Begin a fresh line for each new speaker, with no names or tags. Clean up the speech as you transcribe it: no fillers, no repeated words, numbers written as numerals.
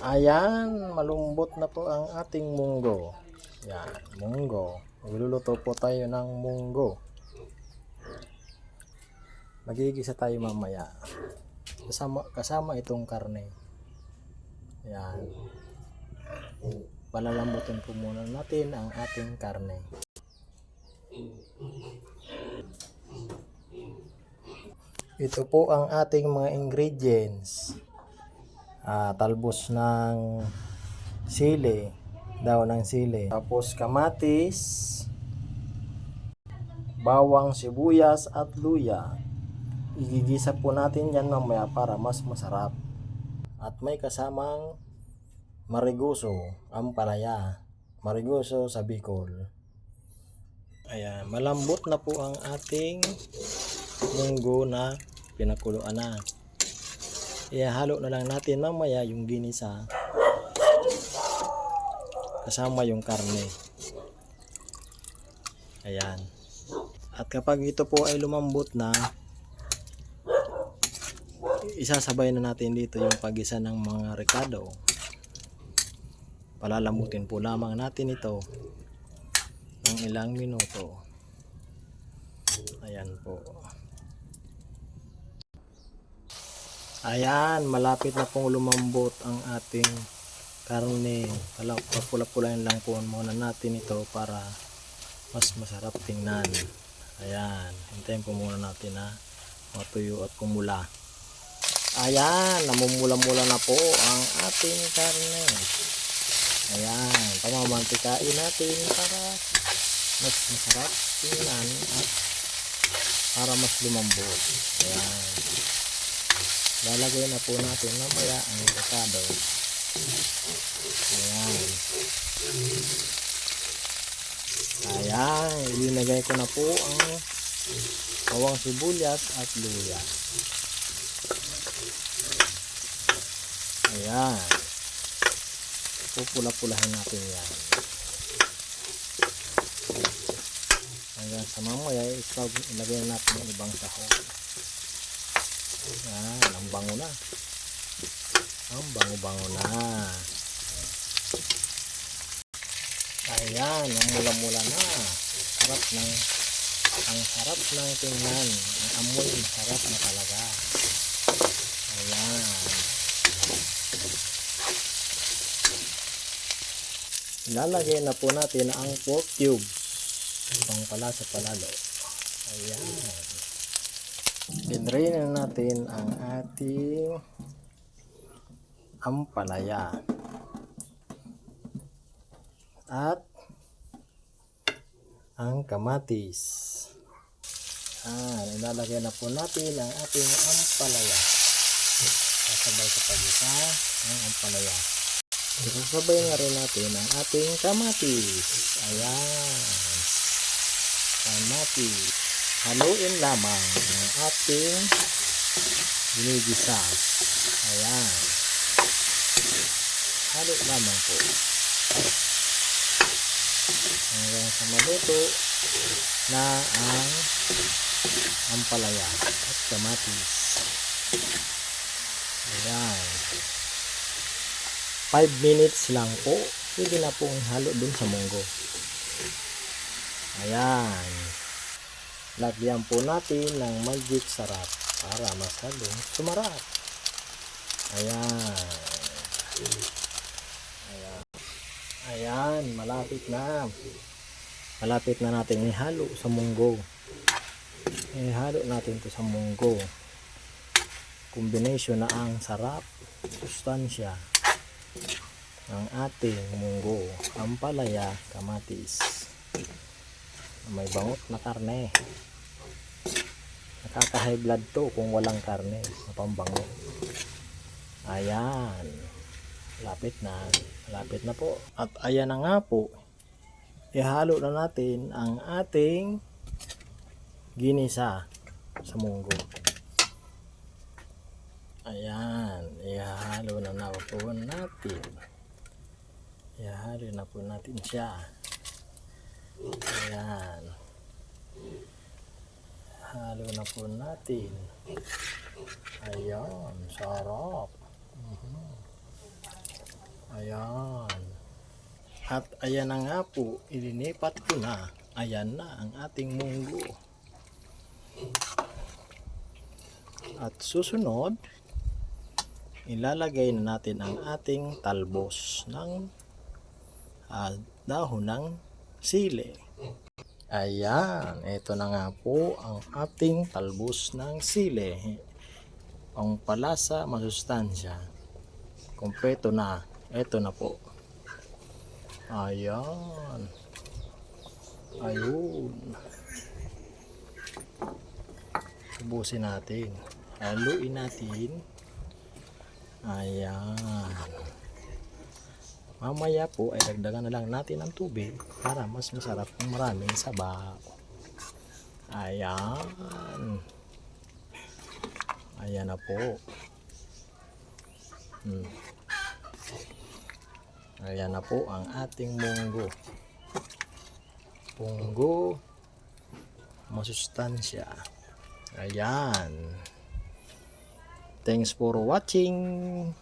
Ayan, malumbot na po ang ating munggo. Yan, munggo. Magluluto po tayo ng munggo. Magigisa tayo mamaya. Kasama itong karne. Yan. Palalambutin po muna natin ang ating karne. Ito po ang ating mga ingredients. Talbos ng sili, daon ng sili, tapos kamatis, bawang, sibuyas at luya. Igigisa po natin yan mamaya para mas masarap. At may kasamang mariguso, ampalaya, mariguso sa Bicol. Ayan, malambot na po ang ating munggo na pinakuluan na. Ihalo na lang natin mamaya yung ginisa kasama yung karne. Ayan. At kapag ito po ay lumambot na, isasabay na natin dito yung paggisa ng mga rekado. Palalambutin po lamang natin ito ng ilang minuto. Ayan po. Ayan, malapit na pong lumambot ang ating karne. Papula-pulain lang po muna natin ito para mas masarap tingnan. Ayan, hintayin po muna natin na matuyo at pumula. Ayan, namumula-mula na po ang ating karne. Ayan, pamamantikain natin para mas masarap tingnan at para mas lumambot. Ayan. Lalagay na po natin mamaya ang rekado. Ayan. Ayan, ilinagay ko na po ang bawang, sibuyas at luya. Ayan. Pupula-pulahin natin yan. Hanggang sa mamaya, ilagay natin ang ibang sahog. Ayan, ang bango na. Ang bango-bango na. Ayan, ang mula-mula na. Ang sarap ng tingnan. Ang amoy, sarap na talaga. Ayan. Ilalagay na po natin ang pork cubes. Pang palasa palalo. Ayan. I-drain na natin ang ating ampalaya. At ang kamatis. Ilalagay na po natin ang ating ampalaya. Kasabay sa pag-isa ang ampalaya. Isasabay na rin natin ang ating kamatis. Ayan. Kamatis. Haluin lamang ang ating ginigisa. Ayan. Halo lamang po. Hanggang sa maluto na ang ampalaya at kamatis. Ayan. 5 minutes lang po. Pwede na pong halo dun sa munggo. Ayan. Lagyan po natin ng magic sarap para mas halong sumarap. Ayan. Ayan. Ayan, malapit na. Malapit na natin ihalo sa munggo. Ihalo natin ito sa munggo. Combination na ang sarap, sustansya ng ating munggo, ampalaya, kamatis. May bangot na karne. Nakaka-high blood to kung walang karne na pambango. Ayan. Lapit na po. At ayan na nga po. Ihalo na natin ang ating ginisa sa munggo. Ayan. Ihalo na po natin. Ihalo na po natin siya. Ayan. Halo na po natin. Ayan, sarap. Ayan. At ayan na nga po, ilinipat ko na. Ayan na ang ating munggo. At susunod, ilalagay na natin ang ating talbos ng dahon ng sili. Ayan, ito na nga po ang ating talbos ng sili. Ang palasa, masustansya. Kompleto na. Ito na po. Ayan. Ayun. Ubusin natin. Haluin natin. Ayan. Mamaya po ay dagdagan na lang natin ng tubig para mas masarap ng maraming sabaw. Ayan. Ayan na po. Ayan na po ang ating munggo. Munggo, masustansya. Ayan. Thanks for watching.